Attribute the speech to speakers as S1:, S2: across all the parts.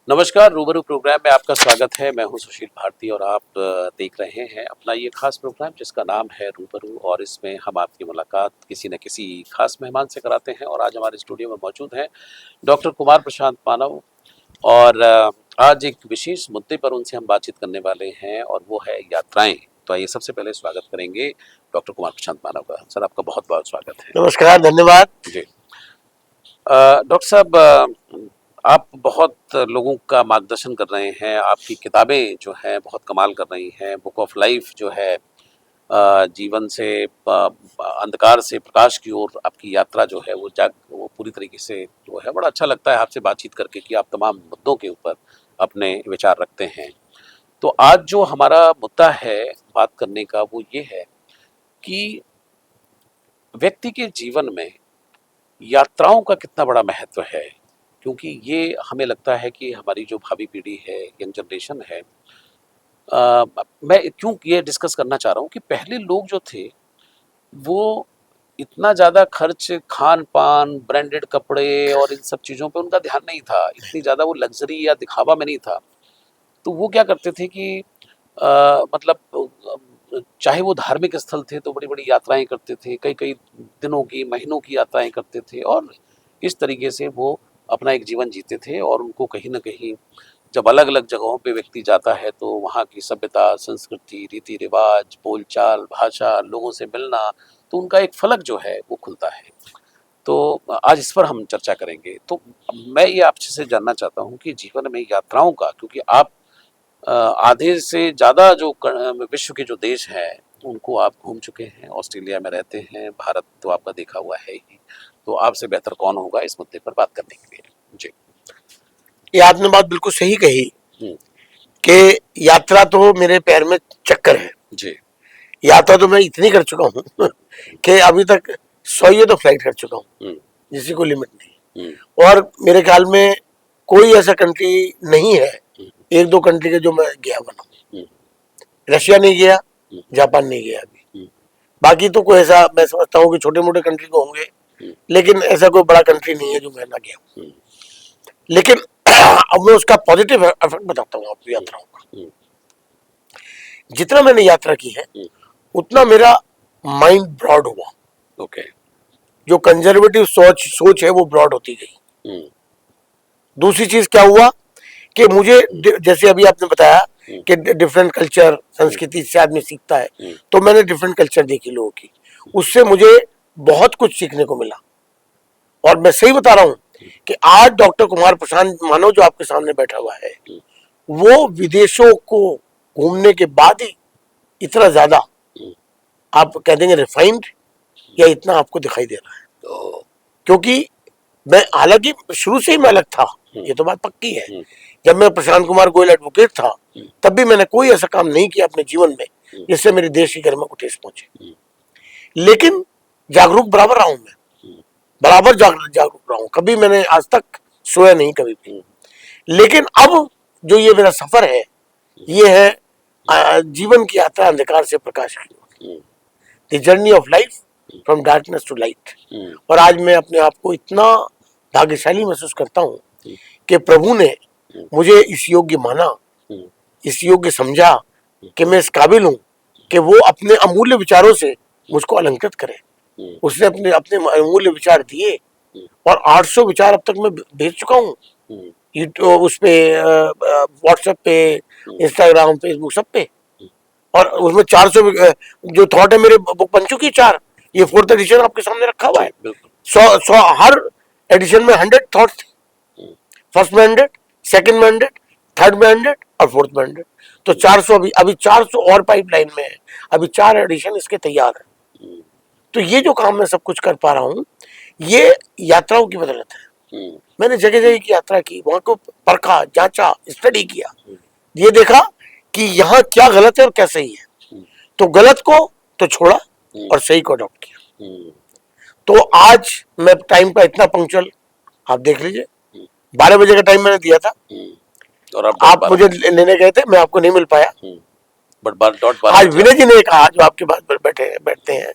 S1: नमस्कार, रूबरू प्रोग्राम में आपका स्वागत है। मैं हूं सुशील भारती और आप देख रहे हैं अपना ये खास प्रोग्राम जिसका नाम है रूबरू। और इसमें हम आपकी मुलाकात किसी न किसी खास मेहमान से कराते हैं। और आज हमारे स्टूडियो में मौजूद हैं डॉक्टर कुमार प्रशांत मानव। और आज एक विशेष मुद्दे पर उनसे हम बातचीत करने वाले हैं और वो है यात्राएं। तो आइए सबसे पहले स्वागत करेंगे डॉक्टर कुमार प्रशांत मानव का। सर, आपका बहुत बहुत स्वागत है।
S2: नमस्कार, धन्यवाद
S1: जी। डॉक्टर साहब, आप बहुत लोगों का मार्गदर्शन कर रहे हैं। आपकी किताबें जो हैं बहुत कमाल कर रही हैं। बुक ऑफ लाइफ जो है जीवन से अंधकार से प्रकाश की ओर आपकी यात्रा जो है वो पूरी तरीके से जो है बड़ा अच्छा लगता है आपसे बातचीत करके कि आप तमाम मुद्दों के ऊपर अपने विचार रखते हैं। तो आज जो हमारा मुद्दा है बात करने का वो ये है कि व्यक्ति के जीवन में यात्राओं का कितना बड़ा महत्व है। क्योंकि ये हमें लगता है कि हमारी जो भावी पीढ़ी है, यंग जनरेशन है, मैं क्यों ये डिस्कस करना चाह रहा हूँ कि पहले लोग जो थे वो इतना ज़्यादा खर्च खान-पान, ब्रांडेड कपड़े और इन सब चीज़ों पे उनका ध्यान नहीं था। इतनी ज़्यादा वो लग्ज़री या दिखावा में नहीं था। तो वो क्या करते थे कि मतलब चाहे वो धार्मिक स्थल थे तो बड़ी-बड़ी यात्राएँ करते थे। कई-कई दिनों की, महीनों की यात्राएँ करते थे और इस तरीके से वो अपना एक जीवन जीते थे। और उनको कहीं न कहीं जब अलग-अलग जगहों पे व्यक्ति जाता है तो वहाँ की सभ्यता, संस्कृति, रीति-रिवाज, बोलचाल, भाषा, लोगों से मिलना, तो उनका एक फलक जो है वो खुलता है। तो आज इस पर हम चर्चा करेंगे। तो मैं ये आपसे जानना चाहता हूँ कि जीवन में यात्राओं का, क्योंकि आप आधे से ज़्यादा जो विश्व के जो देश हैं उनको आप घूम चुके हैं, ऑस्ट्रेलिया में रहते हैं, भारत तो आपका देखा हुआ है ही। तो आपसे बेहतर कौन होगा इस मुद्दे पर बात करने के लिए। जी।
S2: ये आपने बात बिल्कुल सही कही
S1: हम्म,
S2: कि यात्रा तो मेरे पैर में चक्कर है।
S1: जी।
S2: यात्रा तो मैं इतनी कर चुका हूँ कि अभी तक 100 तो फ्लाइट कर चुका हूँ,
S1: हम्म,
S2: जिसकी कोई लिमिट नहीं।
S1: हम्म,
S2: और मेरे ख्याल में कोई ऐसा कंट्री नहीं है,
S1: हम्म,
S2: एक दो कंट्री के जो मैं गया बना हूँ।
S1: हम्म,
S2: रशिया नहीं गया,
S1: हम्म,
S2: जापान नहीं गया अभी।
S1: हम्म,
S2: बाकी तो कोई ऐसा मैं समझता हूँ कि छोटे मोटे कंट्री को होंगे,
S1: हम्म,
S2: लेकिन ऐसा कोई बड़ा कंट्री नहीं है जो मैं ना गया हूँ।
S1: हम्म,
S2: लेकिन अब मैं उसका पॉजिटिव इफेक्ट बताता हूँ आपको यात्राओं का।
S1: हम्म,
S2: जितना मैंने यात्रा की है
S1: हम्म,
S2: उतना मेरा माइंड ब्रॉड हुआ।
S1: ओके।
S2: जो कंजर्वेटिव सोच है वो ब्रॉड होती गई।
S1: हम्म,
S2: दूसरी चीज क्या हुआ कि मुझे जैसे अभी आपने बताया
S1: हम्म,
S2: कि डिफरेंट कल्चर संस्कृति से आदमी सीखता है,
S1: हम्म,
S2: तो मैंने डिफरेंट कल्चर देखी लोगों की, उससे मुझे बहुत कुछ सीखने को मिला। और मैं सही बता रहा हूँ कि आज डॉक्टर कुमार प्रशांत मानव जो आपके सामने बैठा हुआ है, वो विदेशों को घूमने के बाद ही इतना ज्यादा आप कह देंगे रिफाइंड या इतना आपको दिखाई दे रहा है।
S1: तो
S2: क्योंकि मैं हालांकि शुरू से ही मैं अलग था, ये तो बात पक्की है।
S1: हम्म,
S2: जब मैं प्रशांत कुमार गोयल एडवोकेट था तब भी मैंने कोई ऐसा काम नहीं किया अपने जीवन में जिससे मेरे देश की गरिमा को ठेस पहुंचे। लेकिन जागरूक बराबर रहा हूं मैं, बराबर जागरूक रहा हूं। कभी मैंने आज तक सोया नहीं कभी भी। लेकिन अब जो ये मेरा सफर है, ये है जीवन की यात्रा अंधकार से प्रकाश की ओर, the journey of life from darkness to light. और आज मैं अपने आप को इतना भाग्यशाली महसूस करता हूँ कि प्रभु ने मुझे इस योग्य माना, इस योग्य समझा कि मैं इस काबिल हूँ कि वो अपने अमूल्य विचारों से मुझको अलंकृत करे। उसने अपने अपने अमूल्य विचार दिए और 800 विचार अब तक मैं भेज चुका हूँ, उस पे व्हाट्सएप पे, इंस्टाग्राम, फेसबुक, सब पे। और उसमें 400 जो थॉट है मेरे बुक बन चुकी है 4। ये 4th एडिशन आपके सामने रखा हुआ है। 100 हर एडिशन में 100 थॉट थे। फर्स्ट में 100, सेकंड में 100, थर्ड में 100 और फोर्थ में 100। तो 400 अभी 400 और पाइपलाइन में है। अभी 4 एडिशन इसके तैयार है। तो ये जो काम मैं सब कुछ कर पा रहा हूँ, ये यात्राओं की बदौलत है। मैंने जगह जगह की यात्रा की, वहां को परखा, जांचा, स्टडी किया, ये देखा कि यहाँ क्या गलत है और क्या सही है। तो गलत को तो छोड़ा और सही को अडॉप्ट किया। तो आज मैं टाइम का इतना पंक्चुअल, आप देख लीजिए, 12 बजे का टाइम मैंने दिया था
S1: और
S2: आप मुझे लेने गए थे, मैं आपको नहीं मिल पाया।
S1: बट
S2: आज विनय जी ने कहा, जो आपके पास बैठते हैं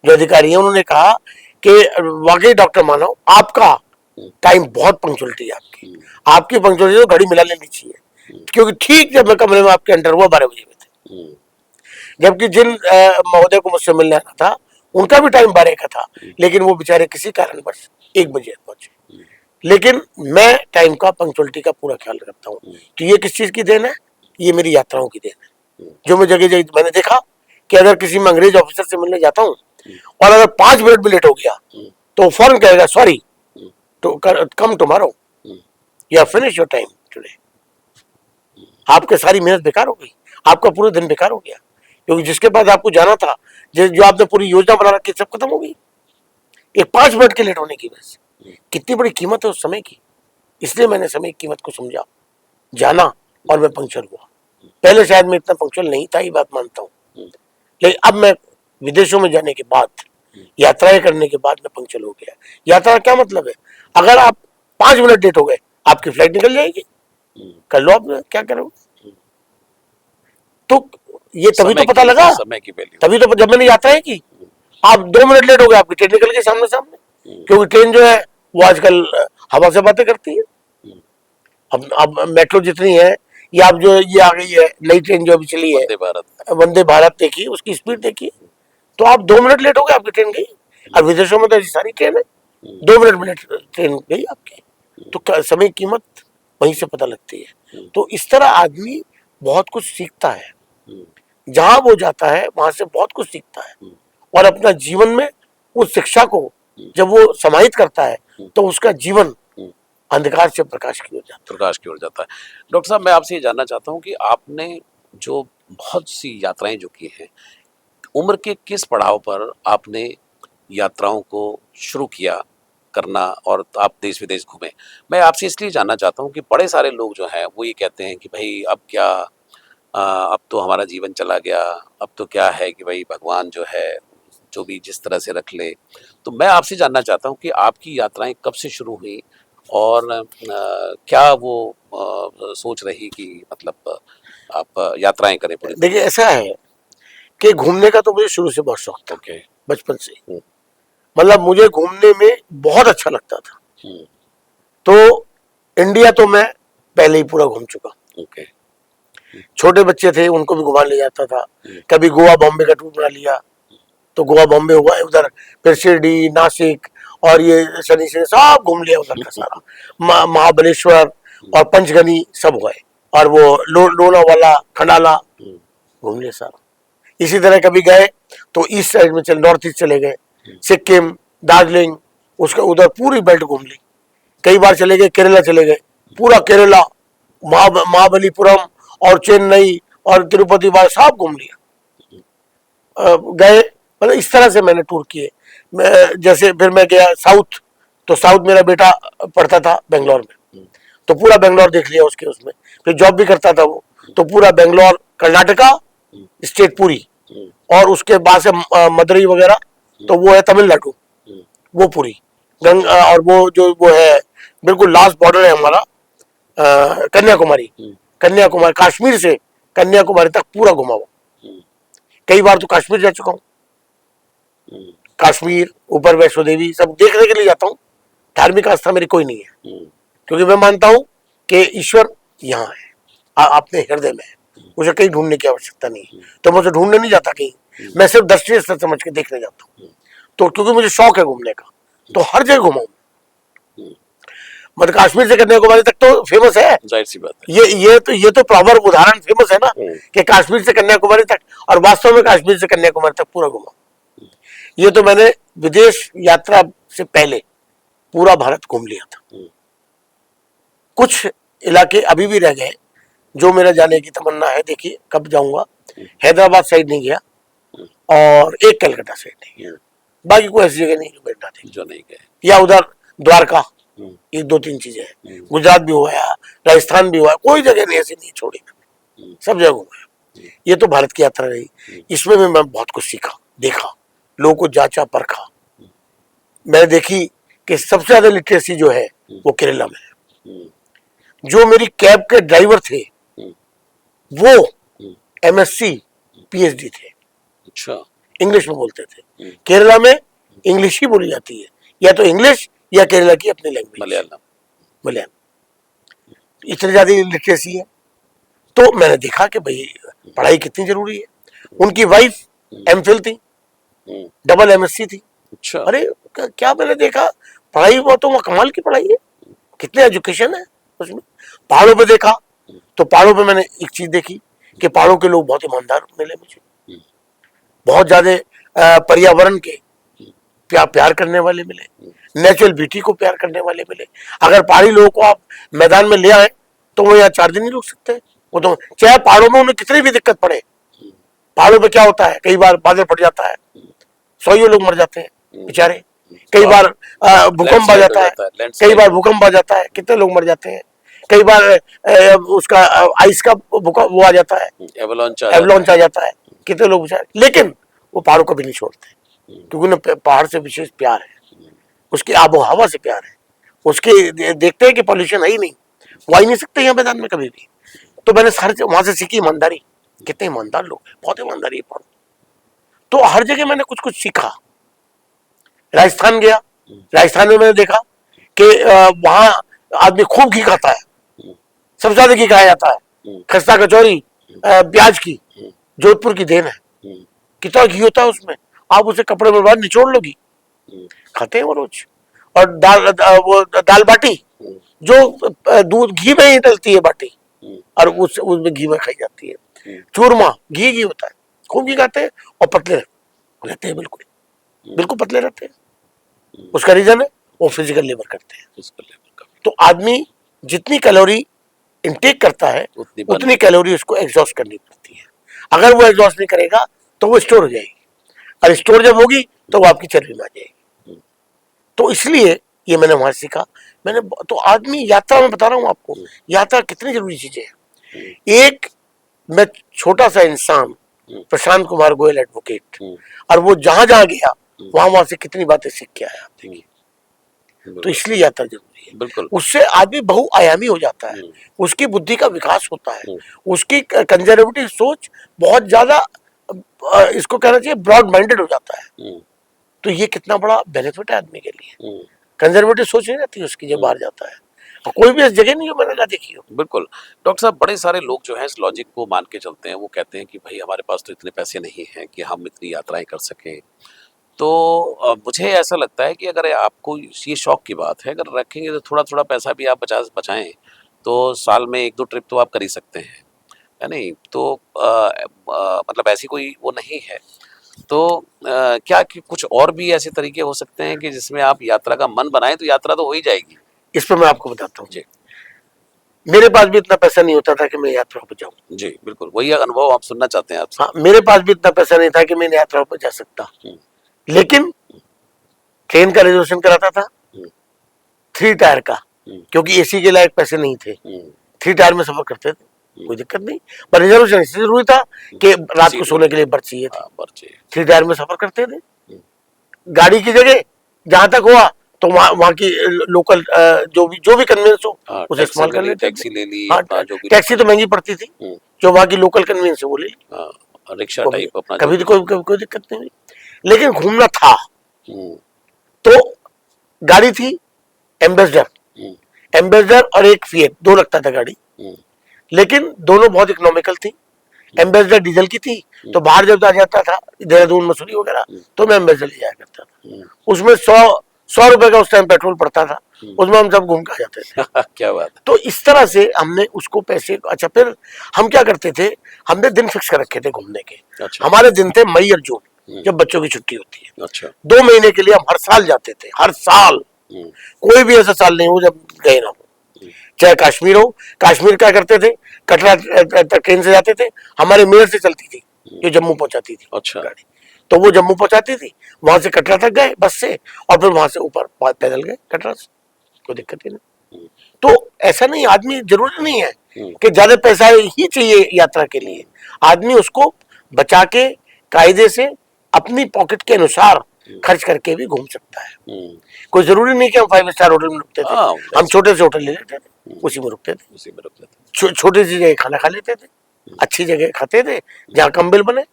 S2: जो अधिकारी हैं, उन्होंने कहा कि वाकई डॉक्टर मानव आपका टाइम बहुत पंक्चुअलिटी है आपकी, आपकी पंक्चुअलिटी तो घड़ी मिला लेनी चाहिए, क्योंकि ठीक जब मैं कमरे में आपके एंटर हुआ 12 बजे में थे, जबकि जिन महोदय को मुझसे मिलने आना था उनका भी टाइम 12 का था, लेकिन वो बेचारे किसी कारणवश 1 बजे पहुंचे। लेकिन मैं टाइम का, पंक्चुअलिटी का पूरा ख्याल रखता हूँ। तो ये किस चीज की देन है? ये मेरी यात्राओं की देन है। जो मैं जगह जगह मैंने देखा कि अगर किसी में अंग्रेज ऑफिसर से मिलने जाता हूँ और अगर 5 मिनट भी लेट हो गया तो फौरन कहेगा सॉरी, तो कम टुमारो, या फिनिश योर टाइम टुडे। आपकी सारी मेहनत बेकार हो गई, आपका पूरा दिन बेकार हो गया, क्योंकि जिसके पास आपको जाना था, जो आपने पूरी योजना बना रखी, सब खत्म हो गई एक 5 मिनट के लेट होने की वजह से। कितनी बड़ी कीमत है उस समय की। इसलिए मैंने समय की कीमत को समझा, जाना, और मैं पंक्चुअल हुआ। पहले शायद मैं इतना पंक्चुअल नहीं था, ये बात मानता हूँ, लेकिन अब मैं विदेशों में जाने के बाद, यात्राएं करने के बाद मैं पंक्चुअल हो गया। यात्रा का क्या मतलब है? अगर आप 5 मिनट लेट हो गए, आपकी फ्लाइट निकल जाएगी, कर लो आप क्या करोगे। तो ये तभी तो पता लगा,
S1: समय की वैल्यू,
S2: तभी तो जब मैंने यात्राएं की। आप 2 मिनट लेट हो गए, आपकी ट्रेन निकल गई सामने सामने, क्योंकि ट्रेन जो है वो आजकल हवा से बातें करती है। अब मेट्रो जितनी है, या अब जो ये आ गई है नई ट्रेन जो अभी चली है, वंदे भारत देखिए, उसकी स्पीड देखिए, तो आप 2 मिनट लेट हो गए, आपकी ट्रेन गई। और विदेशों में तो ऐसी सारी ट्रेन है 2 मिनट में ट्रेन गई आपकी। तो समय की कीमत वहीं से पता लगती है। तो इस तरह आदमी बहुत कुछ सीखता है, जहां वो जाता है वहां से बहुत कुछ सीखता है, और अपना जीवन में उस शिक्षा को जब वो समाहित करता है तो उसका जीवन अंधकार से प्रकाश की ओर जाता है।
S1: डॉक्टर साहब, मैं आपसे ये जानना चाहता हूँ कि आपने जो बहुत सी यात्राएं जो की हैं, उम्र के किस पड़ाव पर आपने यात्राओं को शुरू किया करना और आप देश विदेश घूमे? मैं आपसे इसलिए जानना चाहता हूँ कि बड़े सारे लोग जो हैं वो ये कहते हैं कि भाई अब क्या, अब तो हमारा जीवन चला गया, अब तो क्या है कि भाई भगवान जो है जो भी जिस तरह से रख ले। तो मैं आपसे जानना चाहता हूँ कि आपकी यात्राएं कब से शुरू हुई और क्या वो सोच रही कि मतलब आप यात्राएं करें पूरी?
S2: देखिए, ऐसा है कि घूमने का तो मुझे शुरू से बहुत शौक था, बचपन से। मतलब मुझे घूमने में बहुत अच्छा लगता था। तो इंडिया तो मैं पहले ही पूरा घूम चुका। छोटे बच्चे थे, उनको भी घुमा ले जाता था। कभी गोवा बॉम्बे का टूर बना लिया, तो गोवा बॉम्बे हुआ, उधर फिर शिरडी, नासिक, और ये शनि से सब घूम लिया उधर का सारा। महाबलेश्वर और पंचगनी सब हुए, और वो लोनावाला, खंडाला घूम लिया सारा। इसी तरह कभी गए तो ईस्ट साइड में नॉर्थ ईस्ट चले गए, सिक्किम, दार्जिलिंग, उसका उधर पूरी बेल्ट घूम ली। कई बार चले गए केरला, चले गए पूरा केरला, महाबलीपुरम और चेन्नई और तिरुपति बार सब घूम लिया। गए, मतलब इस तरह से मैंने टूर किए। जैसे फिर मैं गया साउथ, तो साउथ मेरा बेटा पढ़ता था बेंगलोर में, तो पूरा बेंगलोर देख लिया उसके उसमें। फिर जॉब भी करता था वो, तो पूरा बेंगलोर, कर्नाटका स्टेट पूरी, और उसके बाद से मदुरई वगैरह, तो वो है तमिलनाडु, वो पूरी और वो है बिल्कुल लास्ट बॉर्डर है हमारा कन्याकुमारी। कन्याकुमारी, कश्मीर से कन्याकुमारी तक पूरा घुमा हुआ। कई बार तो कश्मीर जा चुका हूँ। कश्मीर, ऊपर वैष्णो देवी, सब देखने के लिए जाता हूँ। धार्मिक आस्था मेरी कोई नहीं है, क्योंकि मैं मानता हूँ कि ईश्वर यहाँ है, अपने हृदय में है, मुझे कहीं ढूंढने की आवश्यकता नहीं है। तो मुझे ढूंढने नहीं जाता कहीं, मैं सिर्फ दृष्टि स्तर समझ के देखने जाता हूँ। तो क्योंकि मुझे शौक है घूमने का, तो हर जगह घुमाऊं। मतलब कश्मीर से कन्याकुमारी तक तो फेमस है,
S1: जाहिर सी बात है।
S2: ये तो प्रॉपर उदाहरण फेमस है ना, कि कश्मीर से कन्याकुमारी तक, और वास्तव में कश्मीर से कन्याकुमारी तक पूरा घुमा। ये तो मैंने विदेश यात्रा से पहले पूरा भारत घूम लिया था। कुछ इलाके अभी भी रह गए जो मेरा जाने की तमन्ना है, देखिए कब जाऊंगा। हैदराबाद साइड नहीं गया, और एक कलकत्ता साइड नहीं गया, बाकी कोई ऐसी जगह नहीं जो नहीं गए। या उधर द्वारका, एक 2-3 चीजें हैं। गुजरात भी हुआ, राजस्थान भी हुआ, कोई जगह नहीं ऐसी नहीं छोड़ी मैंने, सब जगह घूमा। ये तो भारत की यात्रा रही। इसमें मैं बहुत कुछ सीखा, देखा, लोगों को जांचा परखा। मैंने देखी कि सबसे ज्यादा लिटरेसी जो है वो केरला में है। जो मेरी कैब के ड्राइवर थे वो MSc PhD थे।
S1: अच्छा, इंग्लिश
S2: में बोलते थे। केरला में इंग्लिश ही बोली जाती है, या तो इंग्लिश या केरला की अपनी लैंग्वेज
S1: मलयालम।
S2: इतनी ज्यादा लिटरेसी है। तो मैंने देखा कि भाई पढ़ाई कितनी जरूरी है। उनकी वाइफ एमफिल थी, डबल एमएससी थी।
S1: अच्छा।
S2: अरे क्या मैंने देखा, पढ़ाई वो तो कमाल की पढ़ाई है, कितने एजुकेशन है उसमें। पहाड़ों पे देखा तो पहाड़ों पे मैंने एक चीज देखी कि पहाड़ों के लोग बहुत ईमानदार मिले मुझे, बहुत ज्यादा पर्यावरण के प्यार करने वाले मिले, नेचुरल ब्यूटी को प्यार करने वाले मिले। अगर पहाड़ी लोगों को आप मैदान में ले आए तो वो यहाँ 4 दिन नहीं रुक सकते। वो तो चाहे पहाड़ों में उन्हें कितनी भी दिक्कत पड़े, पहाड़ों पे क्या होता है, कई बार बादल फट जाता है, 100 लोग मर जाते हैं बेचारे, कई बार भूकंप आ जाता है, कई बार भूकंप आ जाता है, कितने लोग मर जाते हैं, कई बार उसका आइस का वो आ जाता है, एवलांच आ जाता है, कितने लोग बेचारे। लेकिन वो पहाड़ों को भी नहीं छोड़ते क्योंकि उन्हें पहाड़ से विशेष प्यार है, उसकी आबो हवा से प्यार है, उसके देखते हैं कि पॉल्यूशन है ही नहीं, वो आ ही नहीं सकते यहाँ मैदान में कभी भी। तो मैंने वहां से सीखी ईमानदारी, कितने ईमानदार लोग हैं, बहुत ईमानदारी है पहाड़। तो हर जगह मैंने कुछ कुछ सीखा। राजस्थान गया, राजस्थान में मैंने देखा कि वहां आदमी खूब घी खाता है, सबसे ज्यादा घी खाया जाता है, खस्ता कचौरी प्याज की जोधपुर की देन है। कितना घी होता है उसमें, आप उसे कपड़े में बाद निचोड़ लोगी, खाते हैं वो रोज। और वो दाल बाटी जो दूध घी में ही डलती है बाटी, और उसमें घी में खाई जाती है। चूरमा घी होता है, खूब घी खाते हैं और पतले रहते हैं, बिल्कुल पतले रहते हैं। उसका रीजन है वो फिजिकल लेबर करते हैं। तो आदमी जितनी कैलोरी इंटेक करता है उतनी कैलोरी उसको एग्जॉस्ट करनी पड़ती है। अगर वो एग्जॉस्ट नहीं करेगा तो वो स्टोर हो जाएगी, और स्टोर जब होगी तो वो आपकी चर्बी में आ जाएगी। तो इसलिए ये मैंने वहां सीखा। मैंने तो आदमी यात्रा में बता रहा हूँ आपको, यात्रा कितनी जरूरी चीजें हैं। एक मैं छोटा सा इंसान प्रशांत कुमार गोयल एडवोकेट, और वो जहां जहां गया वहां से कितनी बातें सीख के आया। तो इसलिए यात्रा जरूरी है।
S1: बिल्कुल।
S2: उससे आदमी बहुआयामी हो जाता है, उसकी बुद्धि का विकास होता है, उसकी कंजर्वेटिव सोच बहुत ज्यादा इसको कहना चाहिए ब्रॉड माइंडेड हो जाता है। तो ये कितना बड़ा बेनिफिट है आदमी के लिए। कंजर्वेटिव सोच नहीं रहती उसकी जब बाहर जाता है। कोई भी ऐसी जगह नहीं जो मैंने ना देखी हो।
S1: बिल्कुल। डॉक्टर साहब, बड़े सारे लोग जो हैं इस लॉजिक को मान के चलते हैं। वो कहते हैं कि भाई हमारे पास तो इतने पैसे नहीं हैं कि हम इतनी यात्राएं कर सकें। तो मुझे ऐसा लगता है कि अगर आपको ये शौक की बात है, अगर रखेंगे तो थोड़ा थोड़ा पैसा भी आप बचाएं तो साल में 1-2 ट्रिप तो आप कर ही सकते हैं, है नहीं? तो मतलब ऐसी कोई वो नहीं है। तो क्या कि कुछ और भी ऐसे तरीके हो सकते हैं कि जिसमें आप यात्रा का मन बनाएं तो यात्रा तो हो ही जाएगी?
S2: इस पर मैं आपको बताता हूँ
S1: जी।
S2: मेरे पास भी इतना पैसा नहीं होता था कि मैं यात्रा पर जाऊं।
S1: जी बिल्कुल, वही अनुभव आप सुनना चाहते हैं आपसे।
S2: हाँ, मेरे पास भी इतना पैसा नहीं था कि मैं यात्रा पर जा सकता, लेकिन ट्रेन का रिजर्वेशन कराता था 3 टायर का, क्योंकि एसी के लायक पैसे नहीं थे। 3 टायर में सफर करते थे, कोई दिक्कत नहीं, पर रिजर्वेशन इसलिए जरूरी था कि रात को सोने के लिए बर्थ चाहिए थी। 3 टायर में सफर करते थे। गाड़ी की जगह जहां तक हुआ तो वहां की लोकल जो भी कन्वेंस हो उसे इस्तेमाल कर लेते।
S1: टैक्सी ले ली।
S2: हाँ, टैक्सी तो महंगी पड़ती थी, जो वहां की लोकल कन्वेंस है वो ले ली,
S1: रिक्शा टाइप अपना,
S2: कभी कोई दिक्कत नहीं हुई। लेकिन घूमना था तो गाड़ी थी एम्बेसडर और एक फिएट, 2 लगता था गाड़ी, लेकिन दोनों बहुत इकोनॉमिकल थी। एम्बेसडर डीजल की थी, तो बाहर जब जाता था देहरादून मसूरी वगैरह तो मैं एम्बेसडर ले जाया करता था। उसमें 100 रुपए का उस टाइम पेट्रोल पड़ता था, उसमें हम सब घूम के आ जाते थे।
S1: क्या बात है।
S2: तो इस तरह से हमने उसको पैसे, अच्छा फिर हम क्या करते थे, हमने दिन फिक्स कर रखे थे घूमने के।
S1: अच्छा।
S2: हमारे दिन थे मई और जून, जब बच्चों की छुट्टी होती है।
S1: अच्छा।
S2: 2 महीने के लिए हम हर साल जाते थे, हर साल। कोई भी ऐसा साल नहीं हो जब गए ना हो। चाहे कश्मीर हो, कश्मीर क्या करते थे, कटरा ट्रेन से जाते थे, हमारे मेयर से चलती थी जो जम्मू पहुंचाती थी।
S1: अच्छा।
S2: गाड़ी तो वो जम्मू पहुंचाती थी, वहां से कटरा तक गए बस से, और फिर वहां से ऊपर पैदल गए कटरा से, कोई दिक्कत ही नहीं। तो ऐसा नहीं, आदमी जरूरी नहीं है कि ज्यादा पैसा ही चाहिए यात्रा के लिए। आदमी उसको बचा के कायदे से अपनी पॉकेट के अनुसार खर्च करके भी घूम सकता है। कोई जरूरी नहीं कि हम 5 स्टार होटल में रुकते थे, हम छोटे से होटल ले लेते थे, उसी में रुकते थे, छोटी सी जगह खाना खा लेते थे, अच्छी जगह खाते थे जहाँ कम बिल बने,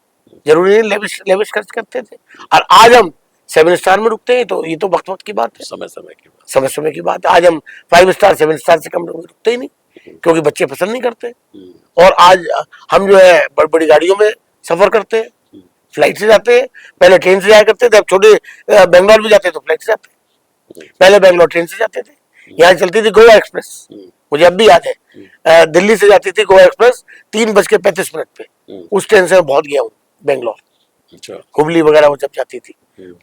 S2: जरूरी नहीं लेविश खर्च करते थे। और आज हम 7 स्टार में रुकते हैं, तो ये तो वक्त की बात है, समय की बात है। आज हम 5 स्टार 7 स्टार से कम रुकते ही नहीं, क्योंकि बच्चे पसंद नहीं करते। और आज हम जो है बड़ी बड़ी गाड़ियों में सफर करते हैं, फ्लाइट से जाते हैं। पहले ट्रेन से जाया करते थे, अब छोटे बेंगलोर भी जाते तो फ्लाइट से जाते हैं। पहले बेंगलोर ट्रेन से जाते थे, यहाँ चलती थी गोवा एक्सप्रेस, मुझे अब भी याद है। दिल्ली से जाती थी गोवा एक्सप्रेस 3:35 पे, उस ट्रेन से मैं बहुत गया हूँ बेंगलोर।
S1: अच्छा।
S2: हुबली वगैरह वो जब जाती थी,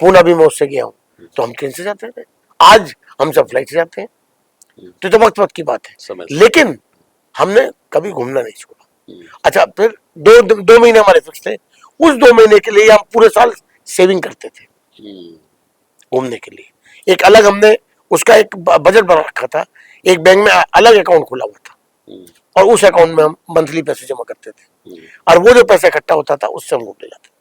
S2: पूना भी मैं उससे गया हूँ, तो हम ट्रेन से जाते थे। आज हम सब फ्लाइट से जाते हैं, तो वक्त की बात है। लेकिन हमने कभी घूमना नहीं छोड़ा। अच्छा, फिर दो महीने हमारे फिक्स थे, उस 2 महीने के लिए हम पूरे साल सेविंग करते थे घूमने के लिए। एक अलग हमने उसका एक बजट बना रखा था, एक बैंक में अलग अकाउंट खोला हुआ था, और उस अकाउंट में हम मंथली पैसे जमा करते थे, और वो जो पैसा इकट्ठा होता था उससे हम घूमने जाते थे।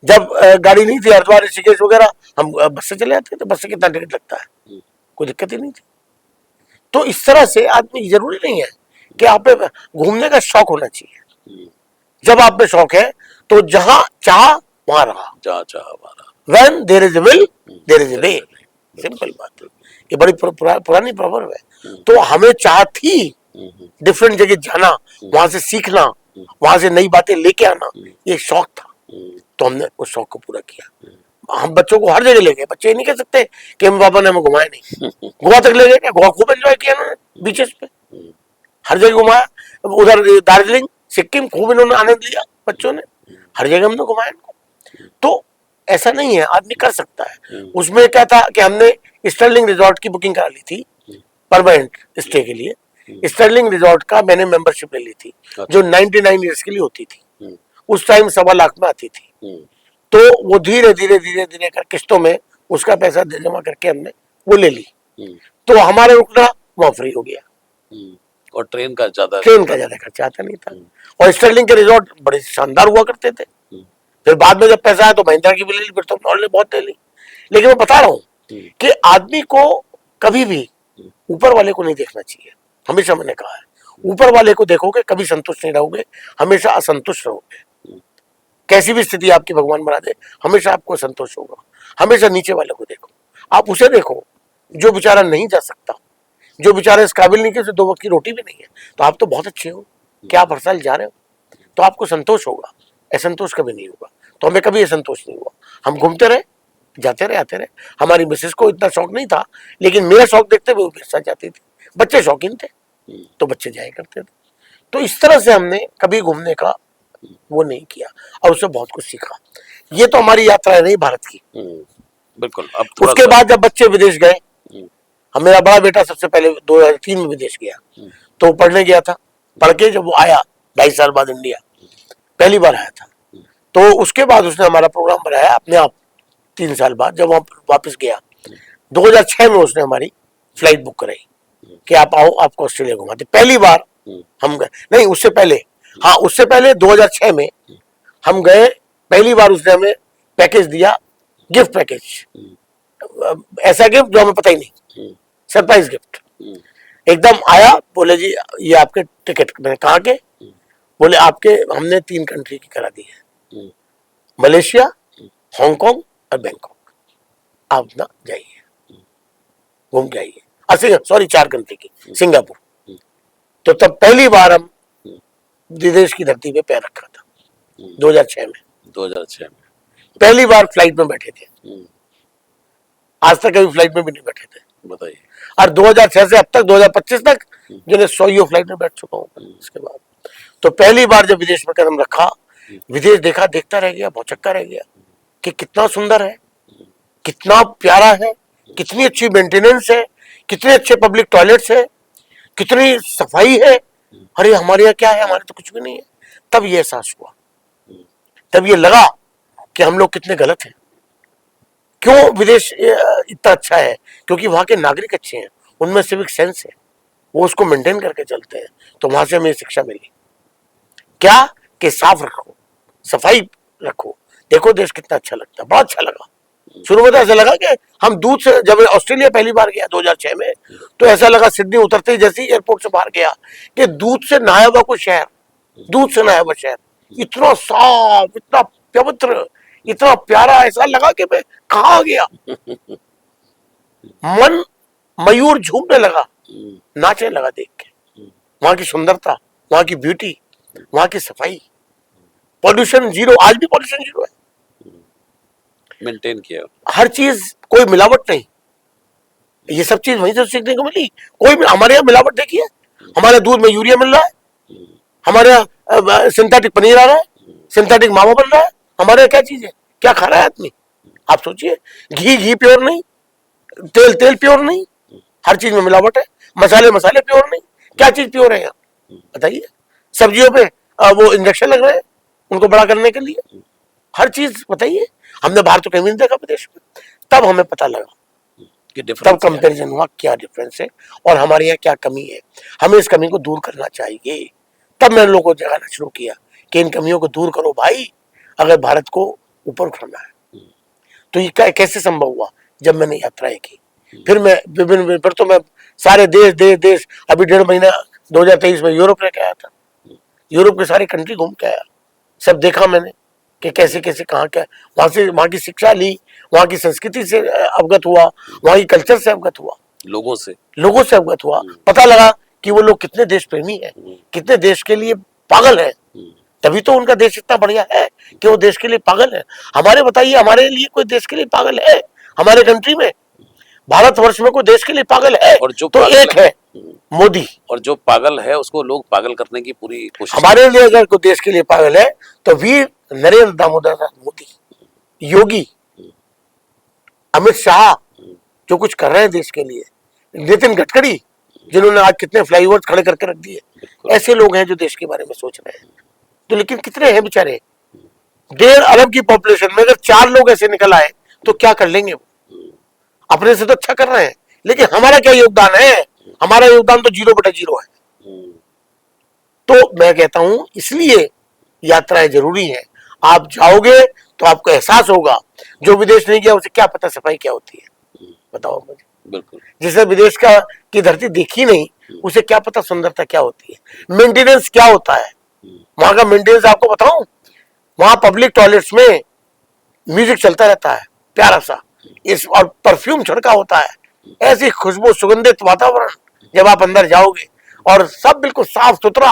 S2: जब गाड़ी नहीं थी, हरिद्वार ऋषिकेश वगैरह, हम बस से चले जाते थे। बस से कितना टिकट लगता है, कोई दिक्कत ही नहीं थी। तो इस तरह से आदमी, जरूरी नहीं है कि आप में घूमने का शौक होना चाहिए। जब आप में शौक है तो जहां चाह वहां रहा,
S1: जहां चाह वहां रहा।
S2: When there is a will, there is a way। Simple बात है, ये बड़ी पुरानी प्रॉवर्ब है। तो हमें चाह थी डिफरेंट जगह जाना, वहां से सीखना, वहां से नई बातें लेके आना, ये शौक था। तो हमने उस शौक को पूरा किया। हम बच्चों को हर जगह ले गए। बच्चे नहीं कह सकते कि हम पापा ने हमें घुमाए नहीं, गोवा तक ले गए, गोवा खूब एंजॉय किया उन्होंने, बीचेस पे हर जगह घुमाया। उधर दार्जिलिंग सिक्किम खूब इन्होंने आनंद लिया बच्चों ने, हर जगह हमने घुमाया इनको। तो ऐसा नहीं है, आदमी कर सकता है। उसमें क्या था कि हमने स्टर्लिंग रिजॉर्ट की बुकिंग करा ली थी परमानेंट स्टे के लिए। स्टर्लिंग रिजॉर्ट का मैंने मेंबरशिप ले ली थी, जो 99 ईयर्स के लिए होती थी। उस टाइम 1.25 लाख में आती थी। तो वो धीरे धीरे कर किस्तों में उसका पैसा जमा करके हमने वो ले ली। तो हमारे रुकना वहां फ्री हो गया,
S1: और ट्रेन का ज्यादा
S2: खर्चा आता नहीं था। और स्टर्लिंग के रिजॉर्ट बड़े शानदार हुआ करते थे। फिर बाद में जब पैसा आया तो महिंद्रा की भी ले ली, फिर तो नॉर्मल बहुत ले ली। लेकिन मैं बता रहा हूँ कि आदमी को कभी भी ऊपर वाले को नहीं देखना चाहिए। हमेशा मैंने कहा है, ऊपर वाले को देखोगे कभी संतुष्ट नहीं रहोगे, हमेशा असंतुष्ट रहोगे। कैसी भी स्थिति आपकी भगवान बना दे, हमेशा आपको संतोष होगा। हमेशा नीचे वाले को देखो, आप उसे देखो जो बेचारा नहीं जा सकता, जो बेचारा इस काबिल नहीं कि उसे 2 वक्त की रोटी भी नहीं है। तो आप तो बहुत अच्छे हो कि आप हर साल जा रहे हो, तो आपको संतोष होगा, असंतोष कभी नहीं होगा। तो हमें कभी असंतोष नहीं हुआ, हम घूमते रहे, जाते रहे, आते रहे। हमारी मिसेस को इतना शौक नहीं था, लेकिन मेरा शौक देखते हुए वो मेरे साथ जाती थी। बच्चे शौकीन थे तो बच्चे जाया करते थे। तो इस तरह से हमने कभी घूमने का वो नहीं किया, और उससे बहुत कुछ सीखा। ये तो हमारी यात्रा रही भारत की।
S1: बिल्कुल। अब
S2: उसके बाद जब बच्चे विदेश गए, मेरा बड़ा बेटा सबसे पहले 2003 में विदेश गया, तो पढ़ने गया था। पढ़ के जब वो आया 2.5 साल बाद इंडिया, पहली बार आया था, तो उसके बाद उसने हमारा प्रोग्राम बनाया अपने आप। 3 साल बाद जब वहां वापस गया, 2006 में उसने हमारी फ्लाइट बुक कराई कि आप आओ, आपको ऑस्ट्रेलिया घुमाते। पहली बार हम गए, नहीं उससे पहले, हाँ उससे पहले 2006 में हम गए। पहली बार उसने हमें पैकेज दिया, गिफ्ट पैकेज, ऐसा गिफ्ट जो हमें पता ही नहीं, सरप्राइज गिफ्ट। एकदम आया, बोले जी ये आपके टिकट। मैंने कहा के, बोले आपके हमने 3 कंट्री की करा दी है, मलेशिया, हांगकांग और बैंकॉक, आप ना जाइए, घूम के आइए। सॉरी 4 कंट्री की, सिंगापुर। तो तब पहली बार हम विदेश की धरती पे पैर रखा था, 2006 में।
S1: 2006 में
S2: पहली बार फ्लाइट में बैठे थे, आज तक कभी फ्लाइट में भी नहीं बैठे थे,
S1: बताइए।
S2: और 2006 से अब तक 2025 तक जो 100 फ्लाइट में बैठ चुका हूँ इसके बाद। तो पहली बार जब विदेश में कदम रखा, विदेश देखा, देखता रह गया, भौचक्का रह गया कि कितना सुंदर है, कितना प्यारा है, कितनी अच्छी मेंटेनेंस है, कितने अच्छे पब्लिक टॉयलेट्स है, कितनी सफाई है। अरे हमारे यहाँ क्या है, हमारे तो कुछ भी नहीं है। तब ये एहसास हुआ, तब ये लगा कि हम लोग कितने गलत हैं। क्यों विदेश इतना अच्छा है? क्योंकि वहां के नागरिक अच्छे हैं, उनमें सिविक सेंस है, वो उसको मेंटेन करके चलते हैं। तो वहां से हमें शिक्षा मिली क्या कि साफ रखो, सफाई रखो। देखो देश कितना अच्छा लगता है, बहुत अच्छा लगा। शुरू में तो ऐसा लगा कि हम दूध से, जब ऑस्ट्रेलिया पहली बार गया 2006 में, तो ऐसा लगा सिडनी उतरते ही जैसे ही एयरपोर्ट से बाहर गया कि दूध से नहाया हुआ कोई शहर, दूध से नहाया हुआ शहर, इतना साफ, इतना पवित्र, इतना प्यारा। ऐसा लगा कि मैं कहाँ गया, मन मयूर झूमने लगा नाचने लगा देख के। वहां की सुंदरता, वहां की ब्यूटी, वहां की सफाई, पॉल्यूशन जीरो, आज भी पॉल्यूशन जीरो है,
S1: मेंटेन किया।
S2: हर चीज, कोई मिलावट नहीं। ये सब चीज वहीं से सीखने को मिली। कोई भी हमारे यहाँ मिलावट देखिए, हमारे दूध में यूरिया मिल रहा है, हमारे यहाँ सिंथेटिक पनीर आ रहा है, सिंथेटिक मावा बन रहा है, हमारे यहाँ क्या चीज है, क्या खा रहा है आदमी? आप सोचिए, घी प्योर नहीं, तेल प्योर नहीं, हर चीज में मिलावट है, मसाले प्योर नहीं, क्या चीज प्योर है यहाँ बताइए? सब्जियों पे वो इंजेक्शन लग रहे हैं उनको बड़ा करने के लिए, हर चीज बताइए। हमने बाहर तो कहीं नहीं देखा विदेश में, तब हमें पता लगा, तब कंपैरिजन हुआ क्या डिफरेंस है और हमारे यहाँ क्या कमी है, हमें इस कमी को दूर करना चाहिए। तब मैंने लोगों को जगाना शुरू किया कि इन कमियों को दूर करो भाई, अगर भारत को ऊपर उठाना है। तो ये कैसे संभव हुआ? जब मैंने यात्राएं की, फिर मैं फिर तो मैं सारे देश अभी 1.5 महीना 2023 में यूरोप रह के आया था, यूरोप के सारी कंट्री घूम के आया, सब देखा मैंने कि कैसे कैसे कहाँ क्या, वहां की शिक्षा ली, वहां की संस्कृति से अवगत हुआ, वहां की कल्चर से अवगत हुआ, लोगों से अवगत हुआ, पता लगा कि वो लोग कितने देश प्रेमी है, कितने देश के लिए पागल है। तभी तो उनका देश इतना बढ़िया है कि वो देश के लिए पागल है। हमारे बताइए, हमारे लिए कोई देश के लिए पागल है? हमारे कंट्री में, भारतवर्ष में कोई देश के लिए पागल है? और जो तो एक है मोदी,
S1: और जो पागल है उसको लोग पागल करने की पूरी कोशिश।
S2: हमारे लिए अगर कोई देश के लिए पागल है तो वीर नरेंद्र दामोदर मोदी, योगी, अमित शाह जो कुछ कर रहे हैं देश के लिए, नितिन गडकरी जिन्होंने आज कितने फ्लाईओवर खड़े करके रख दिए, ऐसे लोग हैं जो देश के बारे में सोच रहे हैं। तो लेकिन कितने हैं बेचारे? 1.5 अरब की पॉपुलेशन में अगर 4 लोग ऐसे निकल आए तो क्या कर लेंगे वो? अपने से तो अच्छा कर रहे हैं, लेकिन हमारा क्या योगदान है? हमारा योगदान तो 0/0 है। तो मैं कहता हूं इसलिए यात्राएं जरूरी है। आप जाओगे तो आपको एहसास होगा, जो विदेश नहीं गया उसे क्या पता सफाई क्या होती है, बताओ मुझे।
S1: बिल्कुल,
S2: जिसने विदेश की धरती देखी नहीं उसे क्या पता सुंदरता क्या होती है, मेंटेनेंस क्या होता है। वहां का मेंटेनेंस आपको बताऊं, वहां पब्लिक टॉयलेट्स में म्यूजिक चलता रहता है प्यारा सा, इस और परफ्यूम छिड़का होता है, ऐसी खुशबू, सुगंधित वातावरण, जब आप अंदर जाओगे और सब बिल्कुल साफ सुथरा,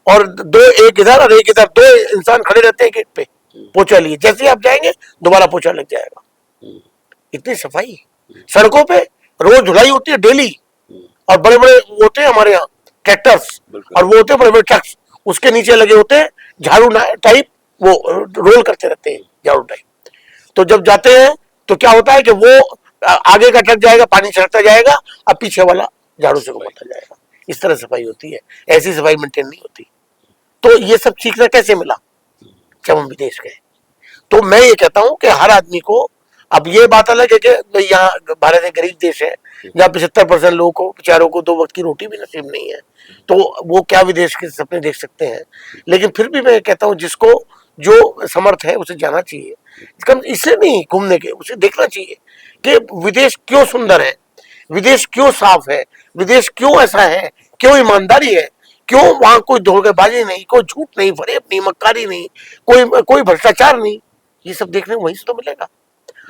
S2: और एक इधर और एक इधर 2 इंसान खड़े रहते हैं गेट पे पोछा लिए, जैसे ही आप जाएंगे दोबारा पोछा लग जाएगा। इतनी सफाई, सड़कों पे रोज धुलाई होती है डेली, और बड़े बड़े होते हैं हमारे यहाँ ट्रैक्टर्स, और वो होते हैं बड़े बड़े ट्रक्स, उसके नीचे लगे होते हैं झाड़ू टाइप, वो रोल करते रहते हैं झाड़ू टाइप। तो जब जाते हैं तो क्या होता है कि वो आगे का ट्रक जाएगा, पानी छिड़कता जाएगा, अब पीछे वाला झाड़ू से घुमाता जाएगा। इस तरह सफाई होती है, ऐसी सफाई मेंटेन नहीं होती। तो ये सब सीखना कैसे मिला? जब हम विदेश गए। तो मैं ये कहता हूं कि हर आदमी को, अब ये बात अलग है कि यहाँ भारत एक गरीब देश है जहाँ 75% लोगों को, बेचारों को 2 वक्त की रोटी भी नसीब नहीं है, तो वो क्या विदेश के सपने देख सकते हैं। लेकिन फिर भी मैं कहता हूँ जिसको जो समर्थ है उसे जाना चाहिए, इसलिए नहीं घूमने के, उसे देखना चाहिए कि विदेश क्यों सुंदर है, विदेश क्यों साफ है, विदेश क्यों ऐसा है, क्यों ईमानदारी है, क्यों वहां कोई धोखेबाजी नहीं, कोई झूठ नहीं, फरेब नहीं, मक्कारी नहीं, कोई भ्रष्टाचार नहीं। ये सब देखने को वहीं से तो मिलेगा।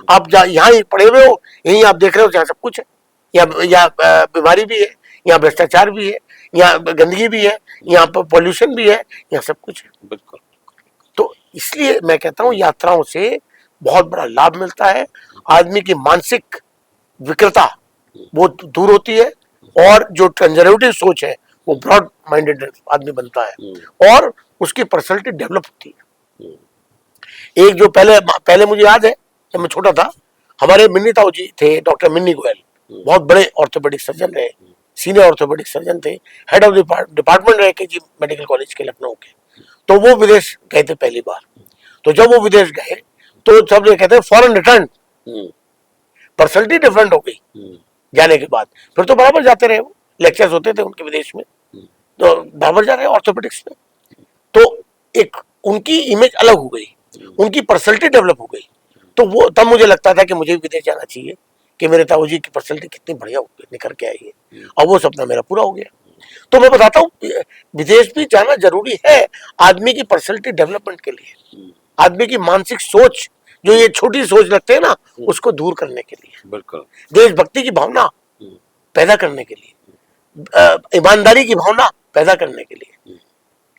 S2: आप यहाँ पढ़े हुए हो, यहीं आप देख रहे हो जहाँ सब कुछ है, या बीमारी भी है, यहाँ भ्रष्टाचार भी है, यहाँ गंदगी भी है, यहाँ पर पॉल्यूशन भी है, यहाँ सब कुछ है।
S1: बिल्कुल।
S2: तो इसलिए मैं कहता हूँ यात्राओं से बहुत बड़ा लाभ मिलता है, आदमी की मानसिक विकृता वो दूर होती है, और जो कंजर्वेटिव सोच है वो ब्रॉड माइंडेड आदमी बनता है, और उसकी पर्सनैलिटी डेवलप होती है। एक जो पहले मुझे याद है, जब मैं छोटा था, हमारे मिन्नी ताऊ जी थे, डॉक्टर मिन्नी गोयल, बहुत बड़े ऑर्थोपेडिक सर्जन रहे, सीनियर ऑर्थोपेडिक सर्जन थे, हेड ऑफ डिपार्टमेंट रहे के जी मेडिकल कॉलेज के लखनऊ के। तो वो विदेश गए थे पहली बार। तो जब वो विदेश गए तो सब ये कहते हैं फॉरेन रिटर्न, पर्सनैलिटी डिफरेंट हो गई जाने के बाद। फिर तो बराबर जाते रहे, वो लेक्चर्स होते थे उनके विदेश में, तो बराबर जा रहे ऑर्थोपेडिक्स में। तो एक उनकी इमेज अलग हो गई, उनकी पर्सनैलिटी डेवलप हो गई। तो वो तब मुझे लगता था कि मुझे भी विदेश जाना चाहिए, कि मेरे ताऊ जी की पर्सनैलिटी कितनी बढ़िया निकल के आई है, और वो सपना मेरा पूरा हो गया। तो मैं बताता हूँ विदेश भी जाना जरूरी है आदमी की पर्सनैलिटी डेवलपमेंट के लिए, आदमी की मानसिक सोच, जो ये छोटी सोच लगते हैं ना, उसको दूर करने के लिए,
S1: बिल्कुल,
S2: देशभक्ति की भावना पैदा करने के लिए। ईमानदारी की भावना पैदा करने के लिए।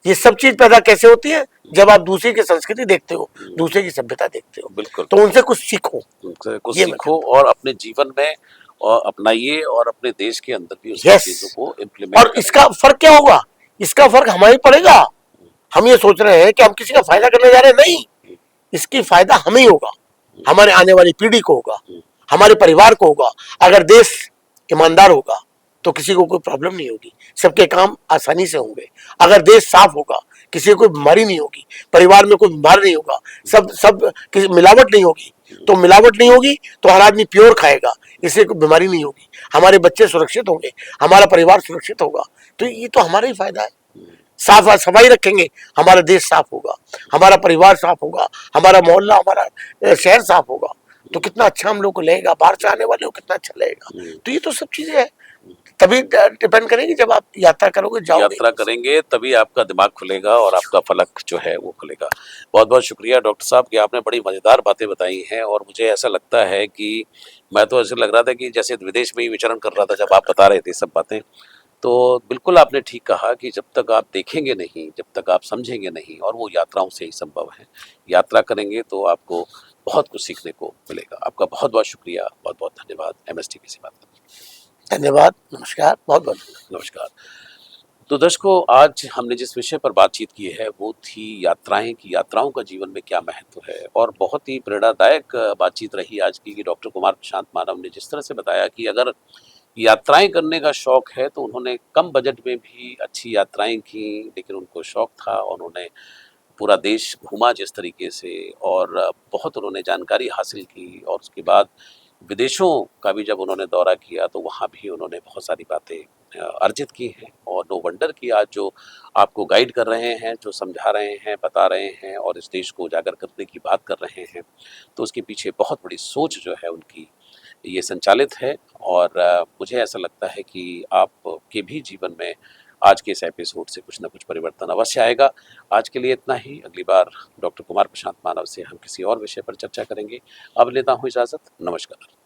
S2: ये सब चीज पैदा कैसे होती है? जब आप दूसरे की संस्कृति देखते हो, दूसरे की सभ्यता देखते हो,
S1: बिल्कुल,
S2: तो उनसे कुछ सीखो,
S1: उनसे कुछ
S2: ये मैं
S1: सीखो और अपने जीवन में और अपनाइए और अपने देश के अंदर भी उन सब
S2: यस।
S1: चीजों को इम्प्लीमेंट
S2: और
S1: करें।
S2: इसका फर्क क्या होगा? इसका फर्क हमें पड़ेगा। हम ये सोच रहे हैं कि हम किसी का फायदा करने जा रहे हैं, नहीं, इसकी फायदा हमें ही होगा, हमारे आने वाली पीढ़ी को होगा, हमारे परिवार को होगा। अगर देश ईमानदार होगा तो किसी को कोई प्रॉब्लम नहीं होगी, सबके काम आसानी से होंगे। अगर देश साफ होगा, किसी को कोई बीमारी नहीं होगी, परिवार में कोई बीमार नहीं होगा, सब सब किसी मिलावट नहीं होगी, तो मिलावट नहीं होगी तो हर आदमी प्योर खाएगा, इससे कोई बीमारी नहीं होगी, हमारे बच्चे सुरक्षित होंगे, हमारा परिवार सुरक्षित होगा। तो ये तो हमारा ही फायदा है। साफ सफाई रखेंगे, हमारा देश साफ होगा, हमारा परिवार साफ होगा, हमारा मोहल्ला, हमारा शहर साफ होगा, तो कितना अच्छा हम लोग को लगेगा, बाहर से आने वाले को कितना अच्छा लगेगा। तो ये तो सब चीजें हैं, तभी डिपेंड करेंगे जब आप यात्रा करोगे, जाओगे,
S1: यात्रा करेंगे तभी आपका दिमाग खुलेगा और आपका फलक जो है वो खुलेगा। बहुत बहुत शुक्रिया डॉक्टर साहब कि आपने बड़ी मज़ेदार बातें बताई हैं और मुझे ऐसा लगता है कि मैं तो ऐसे लग रहा था कि जैसे विदेश में ही विचरण कर रहा था जब आप बता रहे थे सब बातें। तो बिल्कुल आपने ठीक कहा कि जब तक आप देखेंगे नहीं, जब तक आप समझेंगे नहीं, और वो यात्राओं से ही संभव है। यात्रा करेंगे तो आपको बहुत कुछ सीखने को मिलेगा। आपका बहुत बहुत शुक्रिया, बहुत बहुत धन्यवाद MSTV से बात करने के लिए।
S2: धन्यवाद, नमस्कार, बहुत बहुत
S1: नमस्कार। तो दर्शकों, आज हमने जिस विषय पर बातचीत की है वो थी यात्राएं, कि यात्राओं का जीवन में क्या महत्व है, और बहुत ही प्रेरणादायक बातचीत रही आज की कि डॉक्टर कुमार प्रशांत मानव ने जिस तरह से बताया कि अगर यात्राएं करने का शौक है तो उन्होंने कम बजट में भी अच्छी यात्राएं की, लेकिन उनको शौक था और उन्होंने पूरा देश घूमा जिस तरीके से, और बहुत उन्होंने जानकारी हासिल की, और उसके बाद विदेशों का भी जब उन्होंने दौरा किया तो वहाँ भी उन्होंने बहुत सारी बातें अर्जित की हैं। और नो वंडर कि आज जो आपको गाइड कर रहे हैं, जो समझा रहे हैं, बता रहे हैं और इस देश को उजागर करने की बात कर रहे हैं, तो उसके पीछे बहुत बड़ी सोच जो है उनकी ये संचालित है। और मुझे ऐसा लगता है कि आपके भी जीवन में आज के इस एपिसोड से कुछ ना कुछ परिवर्तन अवश्य आएगा। आज के लिए इतना ही। अगली बार डॉक्टर कुमार प्रशांत मानव से हम किसी और विषय पर चर्चा करेंगे। अब लेता हूँ इजाज़त। नमस्कार।